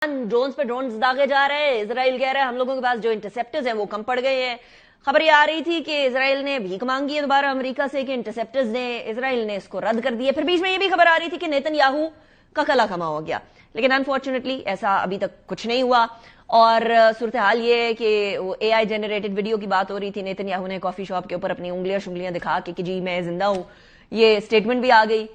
Drones पे drones दागे जा रहे हैं। इजराइल कह रहा है हम लोगों के पास जो इंटरसेप्टर्स हैं वो कम पड़ गए हैं। खबर ये आ रही थी कि इजराइल ने भीख मांगी है दोबारा अमेरिका से कि इंटरसेप्टर्स ने, इजराइल ने इसको रद्द कर दिया। फिर बीच में ये भी खबर आ रही थी कि नेतन्याहू का कला कमा हो गया, लेकिन अनफॉर्चुनेटली ऐसा अभी तक कुछ नहीं हुआ। और सूरत हाल ये है कि वो AI जनरेटेड वीडियो की बात हो रही थी, नेतन्याहू ने कॉफी शॉप के ऊपर अपनी उंगलियां शुंगलियां दिखा के कि जी मैं जिंदा हूं, ये स्टेटमेंट भी आ गई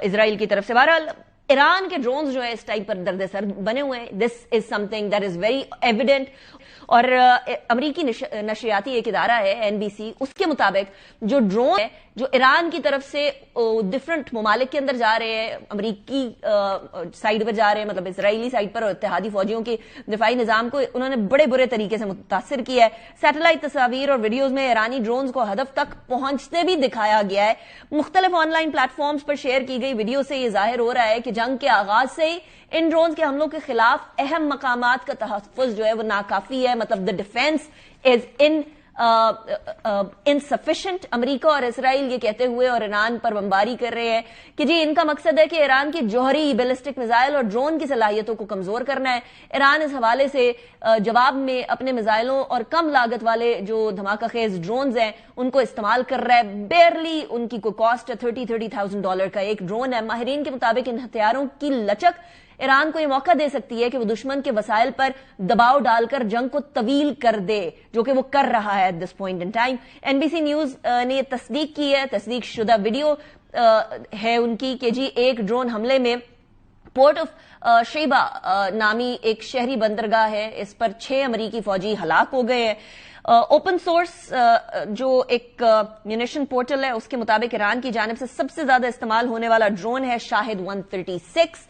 इजराइल की तरफ से। बहरहाल ईरान के ड्रोन्स जो है इस टाइप पर दर्द सर बने हुए हैं। This is something that is very evident. और अमरीकी नशरियाती एक इदारा है NBC, उसके मुताबिक जो ड्रोन है जो ईरान की तरफ से डिफरेंट ममालिक के अंदर जा रहे हैं, अमरीकी साइड पर जा रहे हैं, मतलब इजरायली साइड पर, और इत्तेहादी फौजियों के दिफाई निजाम को उन्होंने बड़े बुरे तरीके से मुतासर किया है। सैटेलाइट तस्वीर और वीडियोज में ईरानी ड्रोन्स को हदफ तक पहुंचते भी दिखाया गया है। मुख्तलिफ ऑनलाइन प्लेटफॉर्म्स पर शेयर की गई वीडियो से यह जाहिर हो रहा है कि जंग के आगाज से ही इन ड्रोन्स के हमलों के खिलाफ अहम मकामात का तहफ़्फ़ुज़ जो है वो नाकाफी है। मतलब the defence is insufficient. America और इसराइल ये कहते हुए और ईरान पर बमबारी कर रहे हैं कि जी इनका मकसद है कि ईरान की जौहरी बैलिस्टिक मिसाइल और ड्रोन की सलाहियतों को कमजोर करना है। ईरान इस हवाले से जवाब में अपने मिसाइलों और कम लागत वाले जो धमाका खेज ड्रोन्स हैं उनको इस्तेमाल कर रहा है। बेयरली उनकी कोई कॉस्ट है $30,000 का एक ड्रोन है। माहिरीन के मुताबिक इन हथियारों की लचक ईरान को यह मौका दे सकती है कि वो दुश्मन के वसाइल पर दबाव डालकर जंग को तवील कर दे, जो कि वो कर रहा है at this point in time. NBC news ने तस्दीक की है, तस्दीक शुदा वीडियो है उनकी कि जी एक ड्रोन हमले में पोर्ट ऑफ शेबा नामी एक शहरी बंदरगाह है, इस पर 6 अमरीकी फौजी हलाक हो गए हैं। ओपन सोर्स जो एक म्यूनिशन पोर्टल है उसके मुताबिक ईरान की जानिब से सबसे ज्यादा इस्तेमाल होने वाला ड्रोन है शाहिद 136।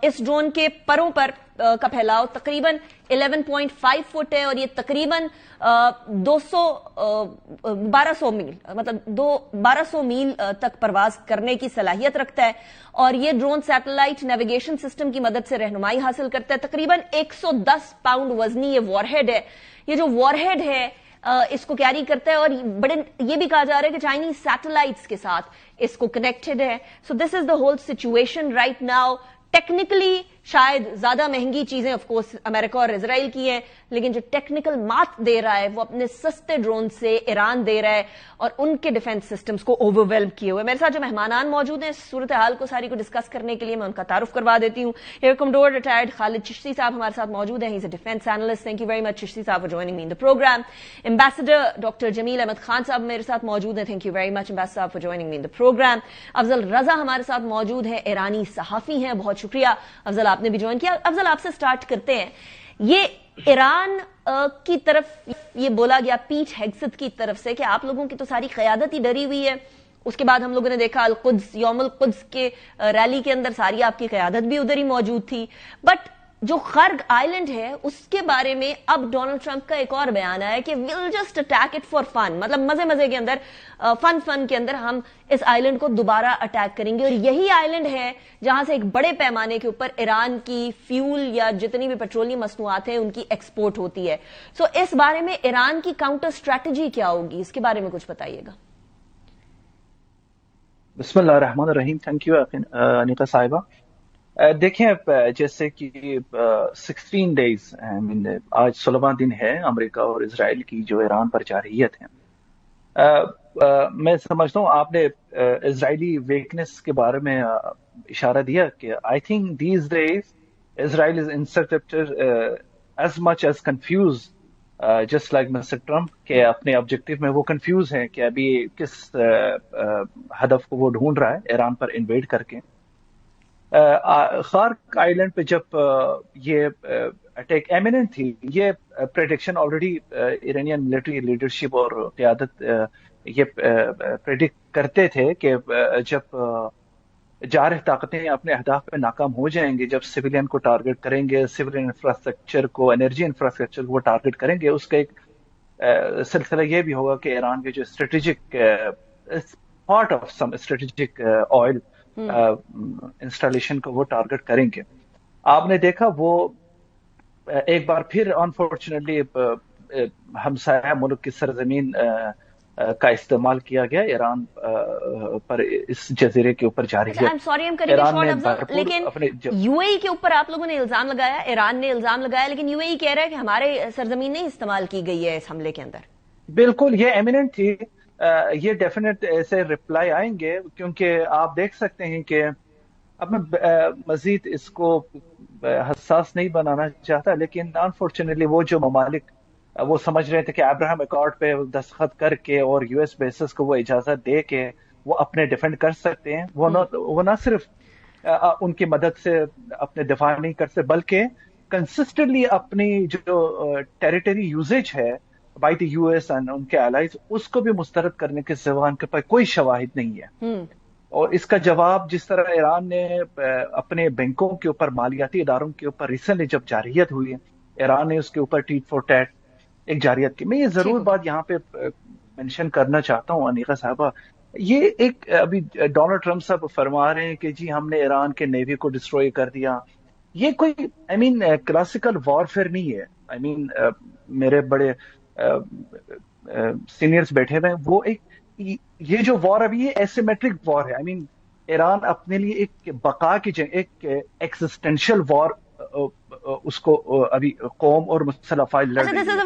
इस ड्रोन के परों पर का फैलाव तकरीबन 11.5 फुट है और ये तकरीबन 1200 मील, मतलब 1200 मील तक परवाज करने की सलाहियत रखता है। और ये ड्रोन सैटेलाइट नेविगेशन सिस्टम की मदद से रहनुमाई हासिल करता है। तकरीबन 110 पाउंड वजनी ये वॉरहेड है। ये जो वॉरहेड है इसको कैरी करता है और बड़े ये भी कहा जा रहा है कि चाइनीज सैटेलाइट्स के साथ इसको कनेक्टेड है। So this is the whole situation right now. Technically शायद ज्यादा महंगी चीजें ऑफ कोर्स अमेरिका और इजराइल की हैं, लेकिन जो टेक्निकल मात दे रहा है वो अपने सस्ते ड्रोन से ईरान दे रहा है और उनके डिफेंस सिस्टम्स को ओवरवेल्म किए हुए। मेरे साथ जो मेहमानान मौजूद हैं सूरत हाल को सारी को डिस्कस करने के लिए मैं उनका तारुफ करवा देती हूँ। Air commodore retired Khalid Chishti साहब हमारे साथ मौजूद हैं। He is a defence analyst. Thank you very much Chishti साहब for joining me in the programme. Ambassador doctor Jamil Ahmed Khan साहब मेरे साथ मौजूद हैं। Thank you very much ambassador साहब for joining me in the programme. Afzal Raza हमारे साथ मौजूद है, ईरानी सहाफी हैं। बहुत शुक्रिया अफजल, आपने भी ज्वाइन किया। अफजल आपसे स्टार्ट करते हैं। ये ईरान की तरफ ये बोला गया पीट हेग्सेथ की तरफ से कि आप लोगों की तो सारी क़यादत ही डरी हुई है। उसके बाद हम लोगों ने देखा अल-कुद्स यौमुल कुद्स के रैली के अंदर सारी आपकी क़यादत भी उधर ही मौजूद थी। बट जो खर्ग आइलैंड है उसके बारे में अब डोनाल्ड ट्रंप का एक और बयान आया कि will just attack it for fun, मतलब मजे मजे के अंदर, फन के अंदर हम इस आइलैंड को दोबारा अटैक करेंगे। और यही आइलैंड है जहां से एक बड़े पैमाने के ऊपर ईरान की फ्यूल या जितनी भी पेट्रोलियम मसनूआत है उनकी एक्सपोर्ट होती है। सो इस बारे में ईरान की काउंटर स्ट्रैटेजी क्या होगी, इसके बारे में कुछ बताइएगा। बिस्मिल्लाह रहमान रहीम। थैंक यू अनीता साहिबा। देखें जैसे कि 16 डेज आज 16वां दिन है अमेरिका और इजराइल की जो ईरान पर जारहियत है। मैं समझता हूँ आपने इजरायली वीकनेस के बारे में इशारा दिया कि I think these days Israel is intercepted as much as confuse just like mister Trump के अपने ऑब्जेक्टिव में वो कंफ्यूज हैं कि अभी किस हदफ को वो ढूंढ रहा है ईरान पर इन्वेड करके। खार्क आइलैंड पे जब ये अटैक एमिनेंट थी, ये prediction already Iranian military leadership और क़यादत ये प्रेडिक्ट करते थे कि जब जारह ताकतें अपने अहदाफ पे नाकाम हो जाएंगे, जब सिविलियन को टारगेट करेंगे, सिविलियन इंफ्रास्ट्रक्चर को, एनर्जी इंफ्रास्ट्रक्चर को टारगेट करेंगे, उसका एक सिलसिला ये भी होगा कि ईरान के जो strategic part of some strategic oil installation को वो टारगेट करेंगे। आपने देखा वो एक बार फिर अनफॉर्चुनेटली हमसाया मुल्क की सरजमीन کا استعمال کیا گया ایران پر اس جزیرے کے اوپر جارحیت. ایران نے بھرپور لیکن اپنے یو اے ای کے اوپر آپ لوگوں نے الزام لگایا, ایران نے الزام لگایا, لیکن یو اے ای کہہ رہا ہے کہ ہمارے سرزمین نہیں استعمال کی گئی ہے اس حملے کے اندر. بالکل یہ ایمیننٹ تھی, یہ ڈیفینیٹ ایسے رپلائی آئیں گے, کیونکہ آپ دیکھ سکتے ہیں کہ اب میں مزید اس کو حساس نہیں بنانا چاہتا, لیکن انفارچونیٹلی وہ جو ممالک وہ سمجھ رہے تھے کہ ابراہم ایکارڈ پہ دستخط کر کے اور یو ایس بیسز کو وہ اجازت دے کے وہ اپنے ڈیفینڈ کر سکتے ہیں, وہ نہ صرف ان کی مدد سے اپنے دفاع نہیں کر سکتے, بلکہ کنسسٹنٹلی اپنی جو ٹیریٹری یوزیج ہے by the U S and ان کے الائز, اس کو بھی مسترد کرنے کے سوا ان کے پاس کوئی شواہد نہیں ہے. اور اس کا جواب جس طرح ایران نے اپنے بینکوں کے اوپر, مالیاتی اداروں کے اوپر ریسنٹلی جب جارحیت ہوئی ہے, ایران نے اس کے اوپر ٹیٹ فور ٹیٹ ایک جارحیت کی. میں یہ ضرور بات یہاں پہ مینشن کرنا چاہتا ہوں انیقہ صاحبہ, یہ ایک ابھی ڈونلڈ ٹرمپ صاحب فرما رہے ہیں کہ جی ہم نے ایران کے نیوی کو ڈسٹروئے کر دیا. یہ کوئی کلاسیکل وارفیئر نہیں ہے. میرے بڑے سینئرز بیٹھے ہوئے ہیں, وہ یہ جو وار ابھی یہ ایسیمیٹرک وار ہے. ایران اپنے لیے ایک بقا کی جنگ, ایک ایکزسٹینشل وار اس کو ابھی قوم اور مسلح افواج لڑ رہی ہے.